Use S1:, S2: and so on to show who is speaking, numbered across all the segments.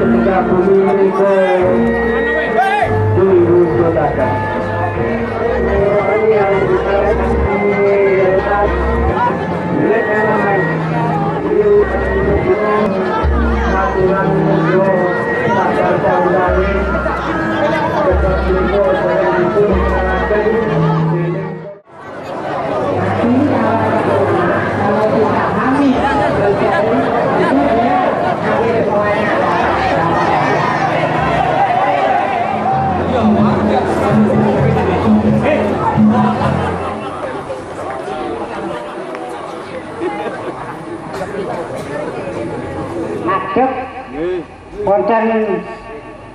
S1: ketika bumi menika diwujudaken. Ngadeg wonten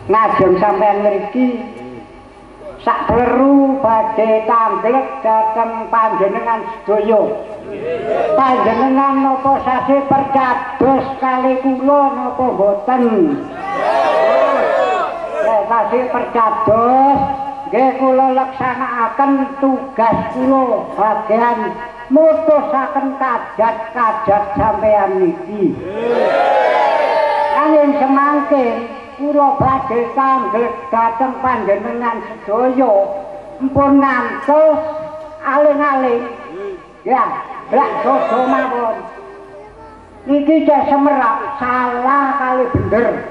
S1: ngajeng sampean mriki sak pleru badhe tamblek dhateng panjenengan sedaya. Panjenengan napa sasi percados kali kula napa boten? Nek sasi percados nggih kula laksanakaken tugas kula bagian mutusaken kajat-kajat sampean niki. Angin semangkin kula badhe tamblek dhateng panjenengan sedaya mpun ngantos aling-aling ya lak dodo mawon niki cek semerap salah kali bener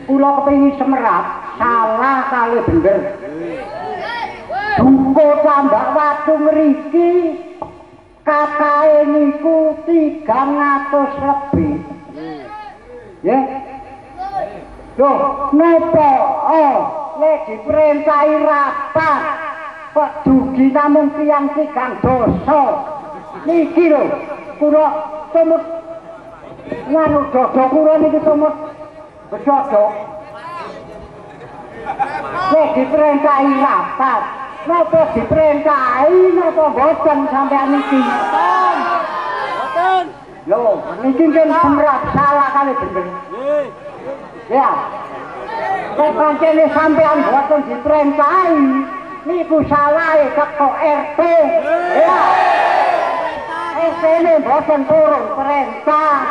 S1: kula kepengin semerap salah kali bener duko tambak watu ngriki kakae niku 300 lebih ya loh napa nek diperintahi rapat kok dugi namung tiyang 3 dosa niki lho kula tumut nganu dodo kula niki tumut bedodo nek diperintahi rapat napa diperintahi napa boten sampean niki boten lho niki kan semrap salah kali bener ya nek pancene sampean boten diperintahi niku salahe teko RT ya ini boten turun perintah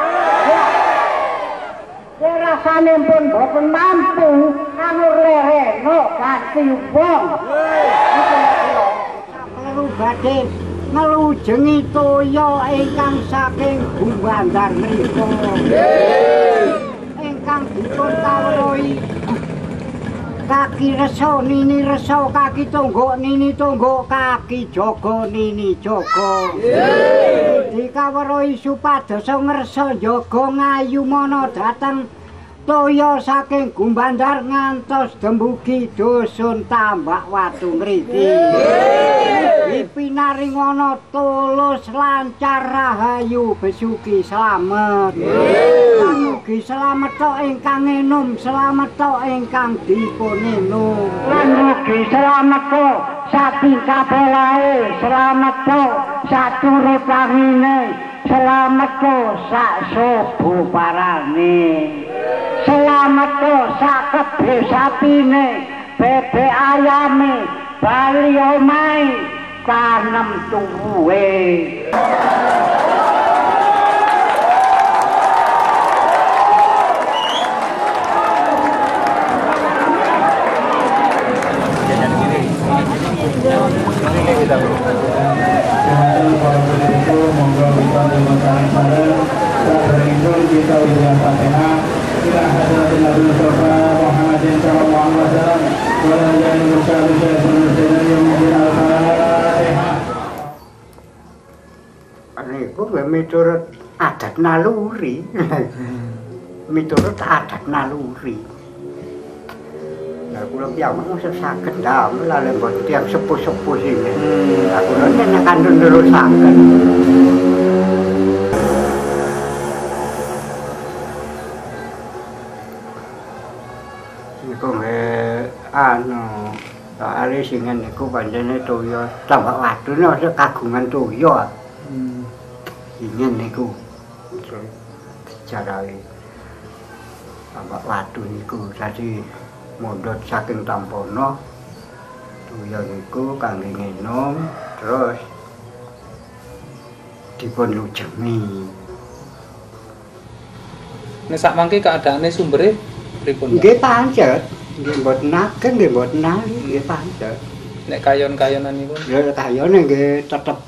S1: ya rasane pun boten mampu nganur lereno ganti wong perlu badhe ngelujengi toya ingkang saking Gumbandar menika ingkang dipun kawruhi kaki reso nini reso kaki tonggo nini tonggo kaki jogo nini jogo dikawruhi supados ngerso jogo ngayu mono dateng toya saking Gumbandar ngantos dembugi dusun Tambak Watu mriki dipinaring ana tulus lancar rahayu besuki slamet mugi slamet tok ingkang enum slamet tok ingkang dipun enum lan mugi slamet tok satingkah belahe slamet tok saturut wangine slamet tok sak subuh parane selamat tok sakebe sapine bebek ayame bali omahe kanem tuwe kita ujian Fatihah ila hadratin Nabi Mustafa Muhammadin sallallahu alaihi wasallam wa la ilaha illa al-Fatihah. Niku miturut adat naluri. Miturut adat naluri. Lah kula piyambak mosok saged ndamel lha mboten tiyang sepuh-sepuh sini. Lah kula nek kandhun nerusaken. Niku anu soalé singen niku pancene toya Tambak Watu niku kagungan toya. Ingin niku dijarahi Tambak Watu niku dadi mundhut saking Tampono toya niku kangge ngenom terus dipun lujengi.
S2: Nek sak mangke keadaane sumbere pripun?
S1: Nggih pancet, nggih mboten ageng nggih mboten ali nggih pancet.
S2: Nek kayon-kayonanipun
S1: Ya kayane nggih tetep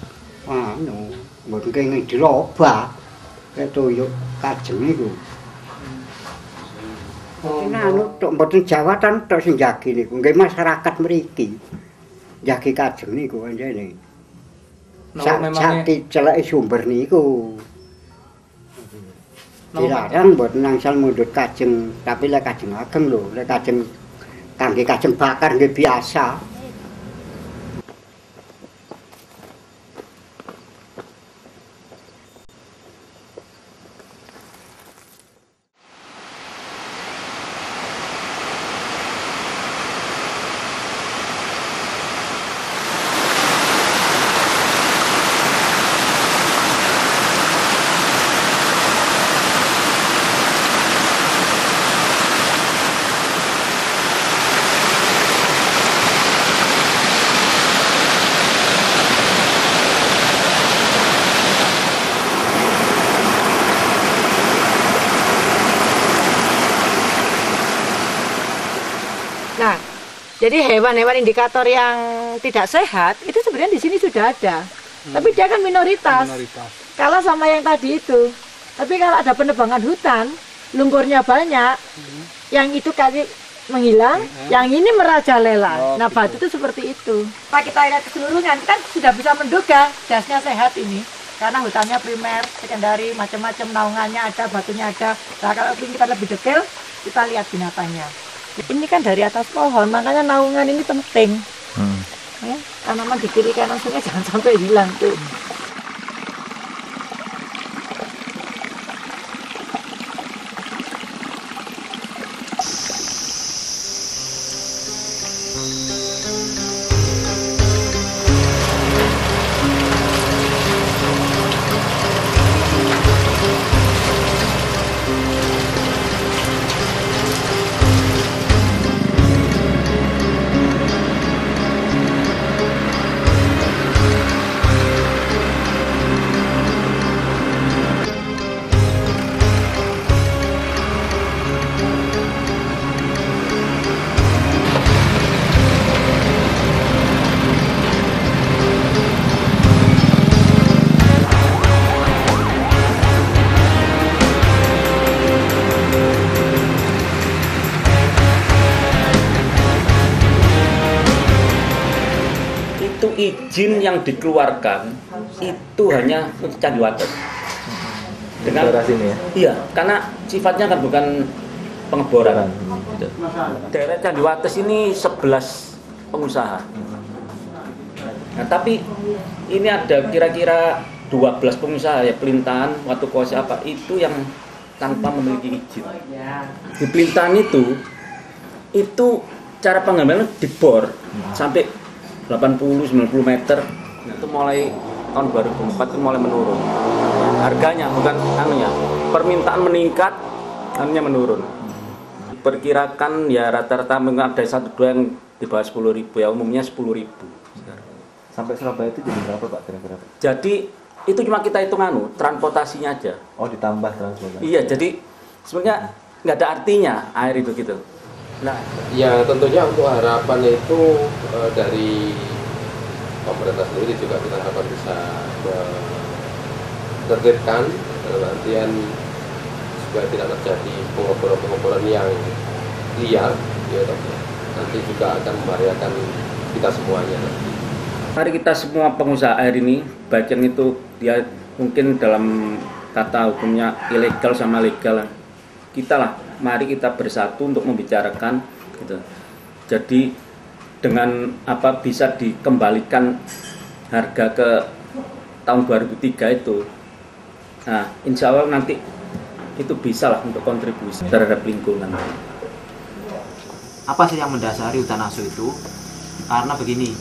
S1: anu, mboten kenging dirobah. Nek tuyuk kajeng niku. Anu tok mboten jawatan tok sing jagi niku, nggih masyarakat mriki. Jagi kajeng niku anjene. Sakit celeke sumber niku. Dilarang mboten nangsal mundhut kajeng, tapi lek kajeng ageng lho, lek kajeng kangge kajeng bakar nggih biasa.
S3: Nah, jadi hewan-hewan indikator yang tidak sehat itu sebenarnya di sini sudah ada. Tapi dia kan minoritas. Kalah sama yang tadi itu. Tapi kalau ada penebangan hutan, lumpurnya banyak, yang itu kali menghilang, yang ini merajalela. Nah, batu itu seperti itu. Pak kita lihat keseluruhan, kita sudah bisa menduga dasnya sehat ini. Karena hutannya primer, sekundari, macam-macam naungannya ada, batunya ada. Nah, kalau kita lebih detail, kita lihat binatangnya. Ini kan dari atas pohon, makanya naungan ini penting. Ya, tanaman di kiri kanan sungai jangan sampai hilang tuh.
S4: Izin yang dikeluarkan itu hanya untuk Candi Wates. Dengan
S2: sini ya.
S4: Iya, karena sifatnya kan bukan pengeboran. Gitu. Daerah Candi Wates ini 11 pengusaha. Nah, tapi ini ada kira-kira 12 pengusaha ya, Pelintahan, Watu Kose apa itu yang tanpa memiliki izin. Di Pelintahan itu cara pengambilan dibor sampai 80-90 meter itu mulai tahun 2004 itu mulai menurun harganya, bukan anunya, permintaan meningkat, anunya menurun. Perkirakan ya rata-rata ada 1-2 yang di bawah 10.000 ya, umumnya 10.000.
S5: Sampai Surabaya itu jadi berapa Pak kira-kira?
S4: Jadi itu cuma kita hitung transportasinya aja.
S5: Oh ditambah transportasi?
S4: Iya, jadi sebenarnya nggak ada artinya air itu gitu.
S6: Nah, ya tentunya untuk harapan itu dari pemerintah sendiri juga kita harapkan bisa menertibkan dalam artian supaya tidak terjadi pengoboran-pengoboran yang liar, ya, nanti juga akan membahayakan kita semuanya.
S4: Mari kita semua pengusaha air ini, baik yang itu dia mungkin dalam kata hukumnya ilegal sama legal, kita lah. Mari kita bersatu untuk membicarakan gitu. Jadi dengan apa bisa dikembalikan harga ke tahun 2003 itu. Nah, insya Allah nanti itu bisa lah untuk kontribusi terhadap lingkungan.
S7: Apa sih yang mendasari hutan asu itu? Karena begini,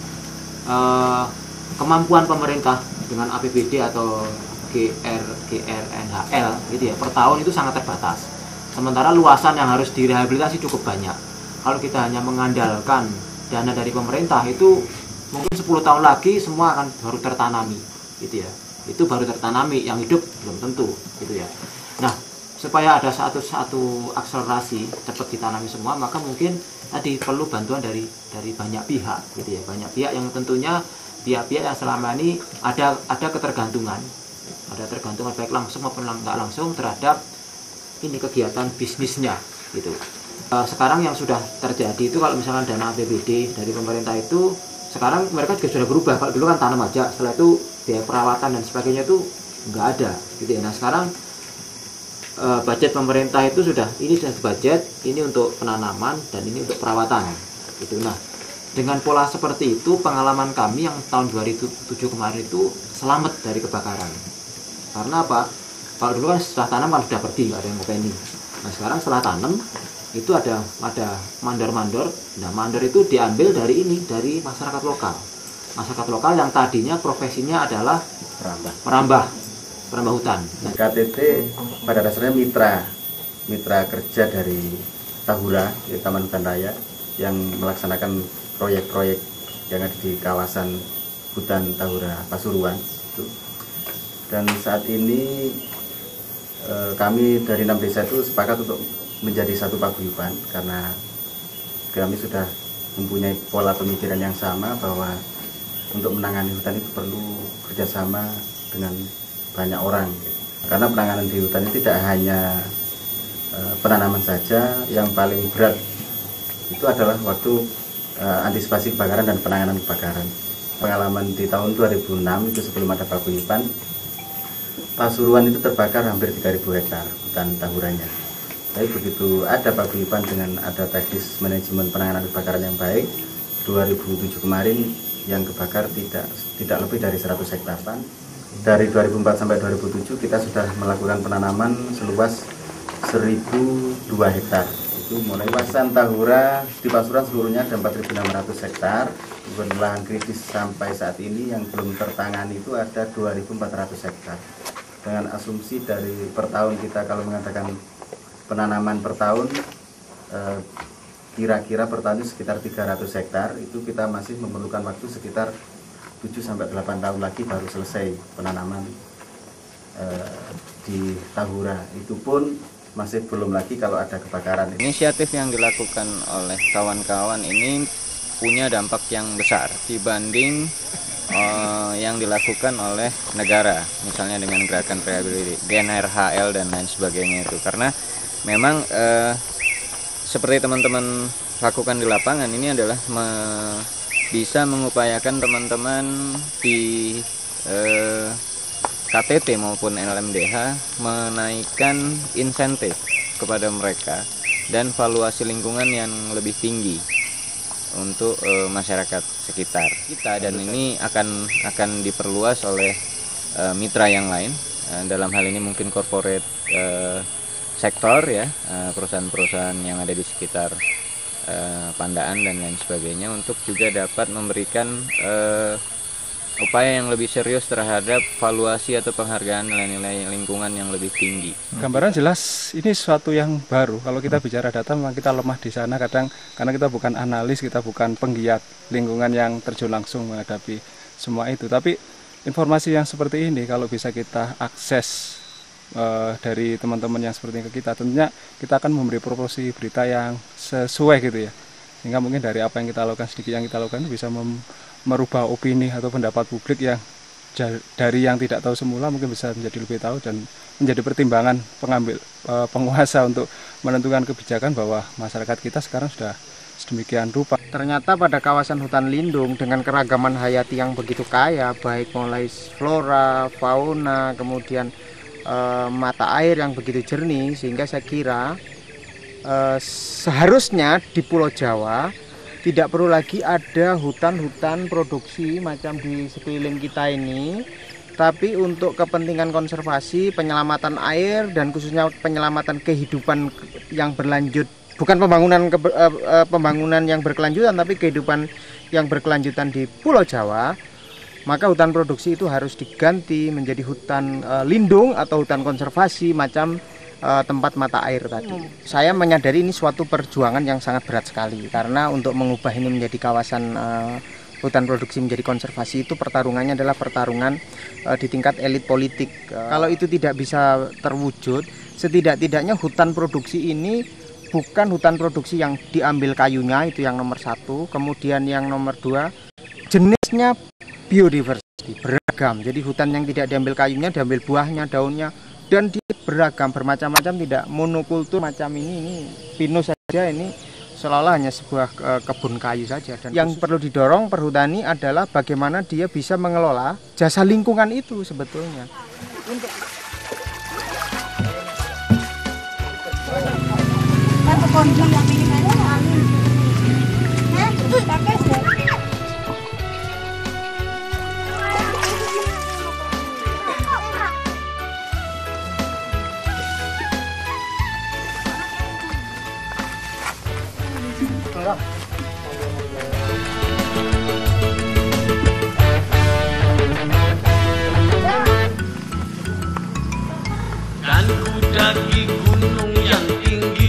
S7: kemampuan pemerintah dengan APBD atau GRNHL gitu ya, per tahun itu sangat terbatas. Sementara luasan yang harus direhabilitasi cukup banyak. Kalau kita hanya mengandalkan dana dari pemerintah itu mungkin 10 tahun lagi semua akan baru tertanami gitu ya. itu baru tertanami, yang hidup belum tentu gitu ya. Nah, supaya ada satu akselerasi cepat ditanami semua, maka mungkin tadi perlu bantuan dari banyak pihak gitu ya, banyak pihak yang tentunya pihak-pihak yang selama ini ada ketergantungan baik langsung maupun nggak langsung terhadap ini kegiatan bisnisnya gitu. Sekarang yang sudah terjadi itu kalau misalnya dana APBD dari pemerintah itu sekarang mereka juga sudah berubah. Kalau dulu kan tanam aja, setelah itu biaya perawatan dan sebagainya itu nggak ada gitu ya. Nah sekarang budget pemerintah itu sudah budget ini untuk penanaman dan ini untuk perawatan gitu. Nah dengan pola seperti itu pengalaman kami yang tahun 2007 kemarin itu selamat dari kebakaran. Karena apa? Kalau dulu kan setelah tanam kan sudah pergi, nggak ada yang ngopeni. Nah sekarang setelah tanam itu ada mandor-mandor. Nah mandor itu diambil dari masyarakat lokal yang tadinya profesinya adalah merambah hutan.
S5: Nah, KTT pada dasarnya mitra kerja dari Tahura, di Taman Hutan Raya, yang melaksanakan proyek-proyek yang ada di kawasan hutan Tahura Pasuruan. Dan saat ini kami dari 6 desa itu sepakat untuk menjadi satu paguyuban karena kami sudah mempunyai pola pemikiran yang sama bahwa untuk menangani hutan itu perlu kerjasama dengan banyak orang. Karena penanganan di hutan itu tidak hanya penanaman saja, yang paling berat itu adalah waktu antisipasi kebakaran dan penanganan kebakaran. Pengalaman di tahun 2006 itu sebelum ada paguyuban, Pasuruan itu terbakar hampir 3.000 hektar hutan Tahuranya. Tapi begitu ada paguyuban dengan ada teknis manajemen penanganan kebakaran yang baik, 2007 kemarin yang kebakar tidak lebih dari 100 hektar. Dari 2004 sampai 2007 kita sudah melakukan penanaman seluas 1.002 hektar. Itu mulai kawasan Tahura di Pasuruan seluruhnya ada 4.600 hektar. Lahan kritis sampai saat ini yang belum tertangani itu ada 2.400 hektar. Dengan asumsi dari per tahun kita kalau mengatakan penanaman per tahun kira-kira per tahun sekitar 300 hektar, itu kita masih memerlukan waktu sekitar 7-8 tahun lagi baru selesai penanaman di Tahura. Itu pun masih belum lagi kalau ada kebakaran.
S8: Inisiatif yang dilakukan oleh kawan-kawan ini punya dampak yang besar dibanding yang dilakukan oleh negara, misalnya dengan gerakan rehabilitasi, GNRHL dan lain sebagainya itu. Karena memang seperti teman-teman lakukan di lapangan ini adalah bisa mengupayakan teman-teman di KTT maupun LMDH menaikkan insentif kepada mereka dan valuasi lingkungan yang lebih tinggi untuk masyarakat sekitar kita, dan ini akan diperluas oleh mitra yang lain, dalam hal ini mungkin corporate sektor ya, perusahaan-perusahaan yang ada di sekitar Pandaan dan lain sebagainya, untuk juga dapat memberikan upaya yang lebih serius terhadap valuasi atau penghargaan nilai-nilai lingkungan yang lebih tinggi.
S9: Gambaran jelas ini sesuatu yang baru. Kalau kita bicara data memang kita lemah di sana kadang, karena kita bukan analis, kita bukan penggiat lingkungan yang terjun langsung menghadapi semua itu. Tapi informasi yang seperti ini kalau bisa kita akses dari teman-teman yang seperti kita, tentunya kita akan memberi proporsi berita yang sesuai gitu ya. Sehingga mungkin dari apa yang kita lakukan, sedikit yang kita lakukan bisa merubah opini atau pendapat publik yang dari yang tidak tahu semula mungkin bisa menjadi lebih tahu dan menjadi pertimbangan penguasa untuk menentukan kebijakan bahwa masyarakat kita sekarang sudah sedemikian rupa.
S10: Ternyata pada kawasan hutan lindung dengan keragaman hayati yang begitu kaya, baik mulai flora, fauna, kemudian mata air yang begitu jernih, sehingga saya kira seharusnya di Pulau Jawa tidak perlu lagi ada hutan-hutan produksi macam di sekeliling kita ini, tapi untuk kepentingan konservasi, penyelamatan air, dan khususnya penyelamatan kehidupan yang berlanjut, bukan pembangunan yang berkelanjutan, tapi kehidupan yang berkelanjutan di Pulau Jawa, maka hutan produksi itu harus diganti menjadi hutan lindung atau hutan konservasi macam tempat mata air tadi. Saya menyadari ini suatu perjuangan yang sangat berat sekali, karena untuk mengubah ini menjadi kawasan hutan produksi menjadi konservasi itu pertarungannya adalah pertarungan di tingkat elit politik. Kalau itu tidak bisa terwujud, setidak-tidaknya hutan produksi ini bukan hutan produksi yang diambil kayunya, itu yang nomor 1. Kemudian yang nomor 2, jenisnya biodiversity, beragam. Jadi hutan yang tidak diambil kayunya, diambil buahnya, daunnya, dan dia beragam, bermacam-macam, tidak monokultur macam ini pinus saja, ini seolah-olah hanya sebuah kebun kayu saja. Dan yang perlu didorong perhutani adalah bagaimana dia bisa mengelola jasa lingkungan itu sebetulnya.
S11: Dan ku daki gunung yang tinggi